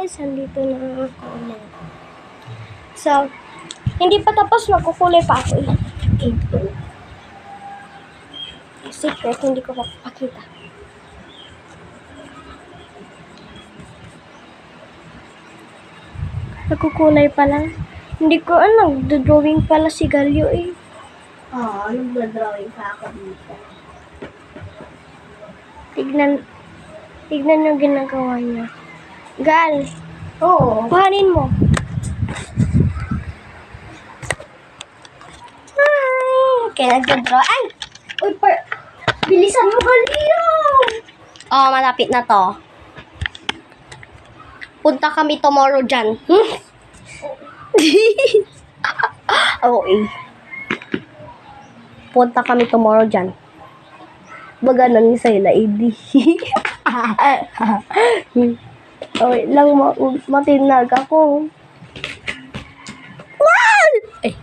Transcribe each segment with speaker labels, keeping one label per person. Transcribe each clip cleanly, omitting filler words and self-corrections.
Speaker 1: guys, andito na ako ulit. So, hindi pa tapos, magkukulay pa ako eh. Secret, hindi ko papakita. Nagkukulay pa lang. Hindi ko drawing pala si Galio eh.
Speaker 2: Oo, nagdodrawing pa ako dito.
Speaker 1: Tignan yung ginagawa niya. Gal,
Speaker 2: Oo.
Speaker 1: kuhanin mo. Kaya nagdodraw. Ay!
Speaker 2: Uy, bilisan mo, Galio!
Speaker 1: Oh, malapit na to. Punta kami tomorrow dyan. Okay. Punta kami tomorrow dyan. Baga na ni Sayla, Edi. Okay lang, matinag ako. Ay,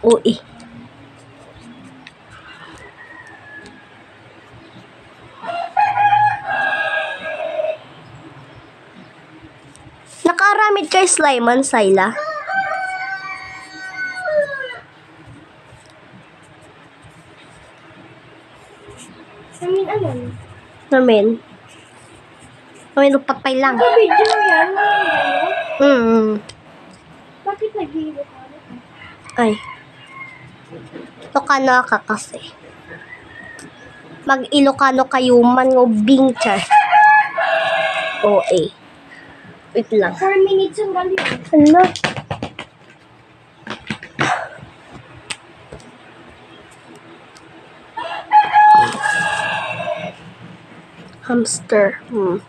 Speaker 1: uy. Nakaramid kay Sliman, Sayla. Namin. Lupatpay lang.
Speaker 2: Video yan. Bakit nag-iibo ka?
Speaker 1: Ay. Ilocano ka kasi. Mag-Ilocano kayo man ng bingchar. OA. Wait lang.
Speaker 2: 4 minutes yung Galio.
Speaker 1: Ano? Hamster.
Speaker 2: 4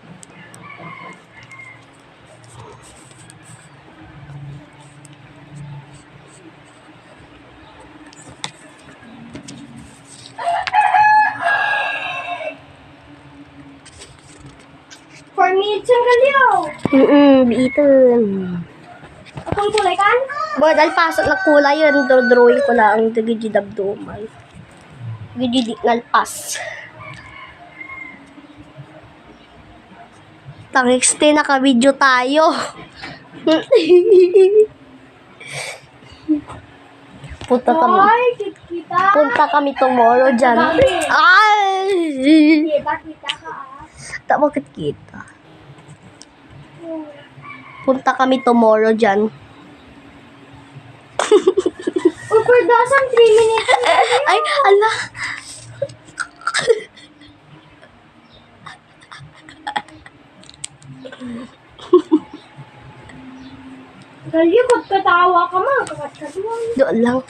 Speaker 2: minutes yung Galio.
Speaker 1: Biitan.
Speaker 2: Akong kulay kan?
Speaker 1: Boy, dahil pasok na kulay yun, drawing ko lang, dagijidabduman. Gijidi ngalpas. Tangixte, naka-video tayo. Punta kami.
Speaker 2: Ay, kita.
Speaker 1: Punta kami tomorrow dyan. Ay!
Speaker 2: Kita ka
Speaker 1: Tak bakit kita. Punta kami tomorrow dyan.
Speaker 2: Uy, for dasan 3 minutes.
Speaker 1: Ay, ala.
Speaker 2: Galio, kung katawa ka man, kakat-katuan.
Speaker 1: Doon lang.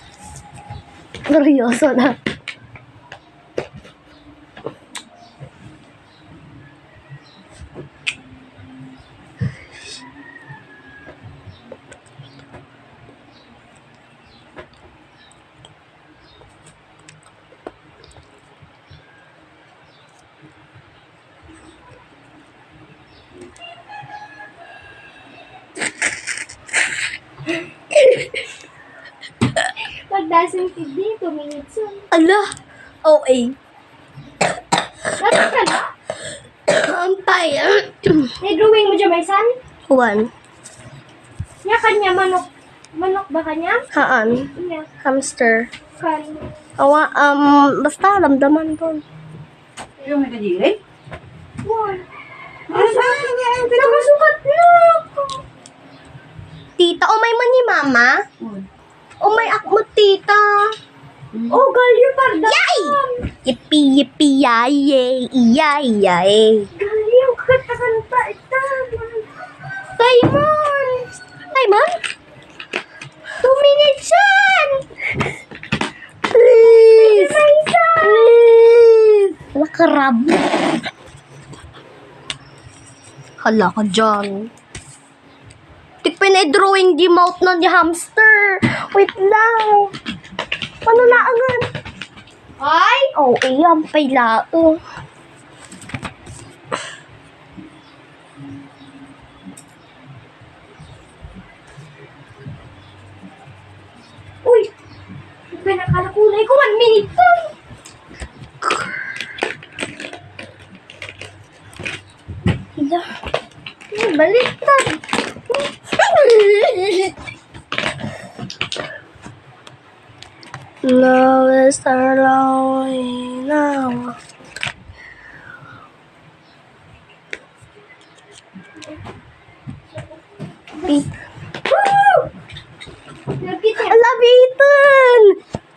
Speaker 1: Seryoso na.
Speaker 2: Pag-dasan TV, 2 minutes yun.
Speaker 1: Ala. OA.
Speaker 2: Dapat ka na?
Speaker 1: Ampay.
Speaker 2: May drawing mo dyan, may san?
Speaker 1: One.
Speaker 2: Nya kanya, manok. Manok ba kanya?
Speaker 1: Haan.
Speaker 2: Nya,
Speaker 1: Hamster.
Speaker 2: kan.
Speaker 1: Awa, basta lamdaman doon.
Speaker 3: Yung may kadiri?
Speaker 2: One. Nakasukat na ako.
Speaker 1: Tita, umay man ni mama? Umay ako, tita.
Speaker 2: Oh, Galio, parda.
Speaker 1: Yay! Yippee, yippee, yay, yay, yay.
Speaker 2: Galio, kanta-kanta. Ito.
Speaker 1: Simon! Simon? 2 minutes yan! Please! Please! Wala ka, Rab. Hala ka dyan. Tikpin na drawing di mouth na di hamster. Wait lang. Ano na agad?
Speaker 2: Ay!
Speaker 1: Oh, iyan pala.
Speaker 2: Uy! Pinakalakulay ko, 1 minute pa.
Speaker 1: Hala.
Speaker 2: Baliktad.
Speaker 1: No, it's lonely now.
Speaker 2: Woo! Nagkita.
Speaker 1: Labitan!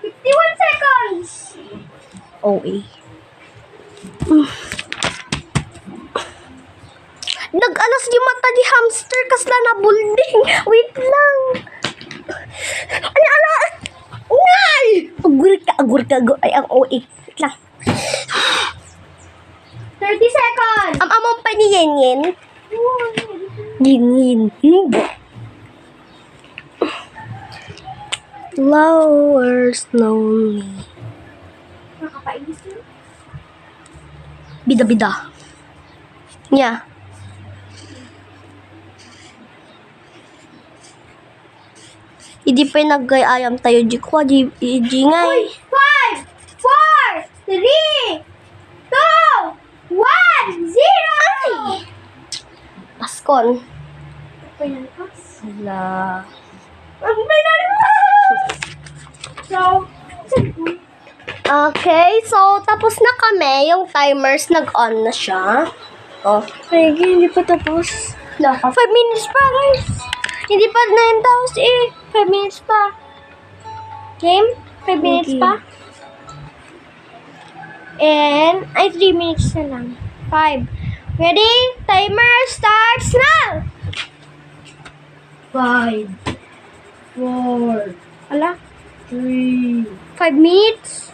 Speaker 2: 51 seconds.
Speaker 1: OA. Nag-alas yung mata ni hamster kasla na bulding. Wait lang. Ano? Ngay! Agur ka. Ay, ang OA. Wait lang.
Speaker 2: 30 seconds.
Speaker 1: Among pa ni Yen. Yin. Flowers lonely.
Speaker 2: Nakapainis yun.
Speaker 1: Bida. Yeah. Hindi pa yung nag-ayam tayo. Di ngay.
Speaker 2: 5, 4, 3, 2, 1, 0!
Speaker 1: Paskon.
Speaker 2: Pinalpas.
Speaker 1: Hala.
Speaker 2: Ang pinalpas! So,
Speaker 1: Okay, so tapos na kami. Yung timers nag-on na siya. Oh.
Speaker 2: Ay, hindi pa tapos.
Speaker 1: 5 minutes pa, guys. Hindi pa 9,000 eh. 5 minutes pa.
Speaker 2: Game? 5 minutes
Speaker 1: Okay.
Speaker 2: pa? And, 3 minutes na lang. 5. Ready? Timer starts now!
Speaker 3: 5, 4,
Speaker 2: Ala,
Speaker 3: 3,
Speaker 2: 5 minutes?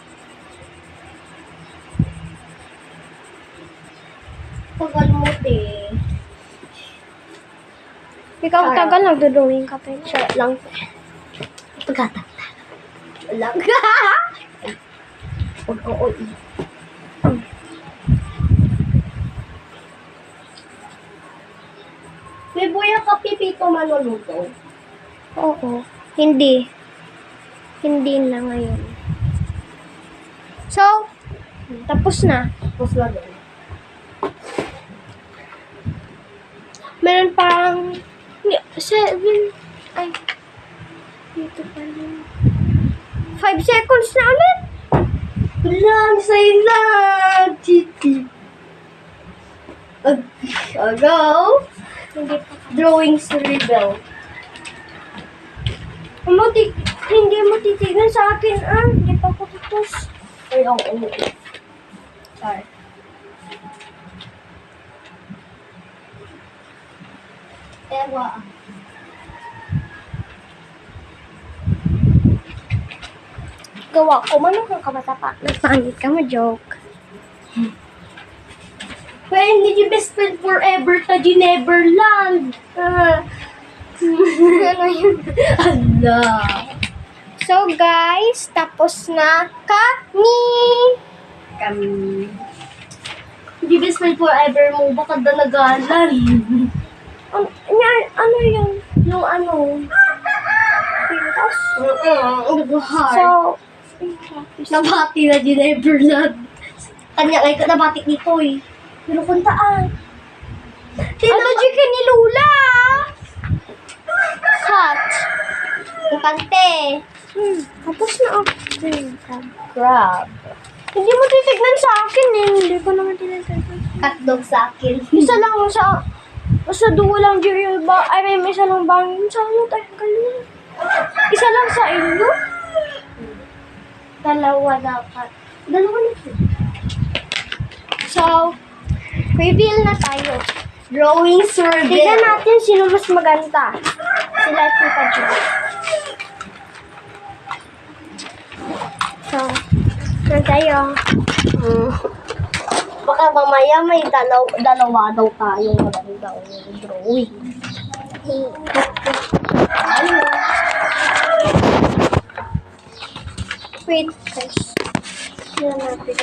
Speaker 1: Tagal mo, te.
Speaker 2: Ikaw
Speaker 1: Sarap.
Speaker 2: tagal, nagdo-drawing ka pa.
Speaker 1: Siya lang. Pagkata. Lang. Oo. May buya ka pipito manuluto.
Speaker 2: Oo. Hindi. Hindi na ngayon. So, tapos na.
Speaker 1: Tapos na din.
Speaker 2: Meron parang 7. Ay. Dito pa rin. 5 seconds na ulit.
Speaker 1: Lang sa'yo lang, Titi. Go.
Speaker 2: Hindi pa.
Speaker 1: Drawings rebel.
Speaker 2: Hindi mo titigan sa akin, ah. Hindi pa ako tapos.
Speaker 1: Ay, oo. Sorry. Ewa.
Speaker 2: Gawa ko, manong kang kabata pa. Nagpangit ka mo, joke.
Speaker 1: Well, hindi yung best friend forever ta di Neverland.
Speaker 2: Ano yun?
Speaker 1: Ala.
Speaker 2: So, guys, tapos na kami.
Speaker 1: Kami. Hindi best friend forever mo. Baka na nagalan.
Speaker 2: Ano yun?
Speaker 1: Yung ano.
Speaker 2: Pintas?
Speaker 1: Nag-heart.
Speaker 2: So,
Speaker 1: Nabati na di Neverland. Kanya kay nabati nito eh. Pero kuntaan.
Speaker 2: ano chicken ni Lula?
Speaker 1: Hot. Yung kante.
Speaker 2: Tapos na ako.
Speaker 1: Crab.
Speaker 2: Hindi mo titignan sa akin eh. Hindi ko naman tinitignan.
Speaker 1: Hotdog sa akin.
Speaker 2: Isa lang sa duwa lang Jerry ba? Ay, may isa lang bangin sa ano tayo kanina. Isa lang sa inyo?
Speaker 1: Dalawa dapat. Dalawa na siya.
Speaker 2: So, reveal na tayo.
Speaker 1: Drawing survey.
Speaker 2: Tignan natin sino mas maganda. Sila at Tita Jo. So, na tayo.
Speaker 1: Baka mamaya may dalawa daw tayo maganda yung drawing.
Speaker 2: Wait, guys. Tignan natin.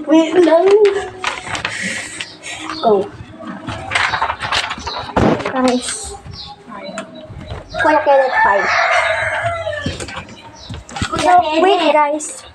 Speaker 1: Wait lang. Oh.
Speaker 2: Guys.
Speaker 1: Kuya Kenneth 5.
Speaker 2: So, wait guys.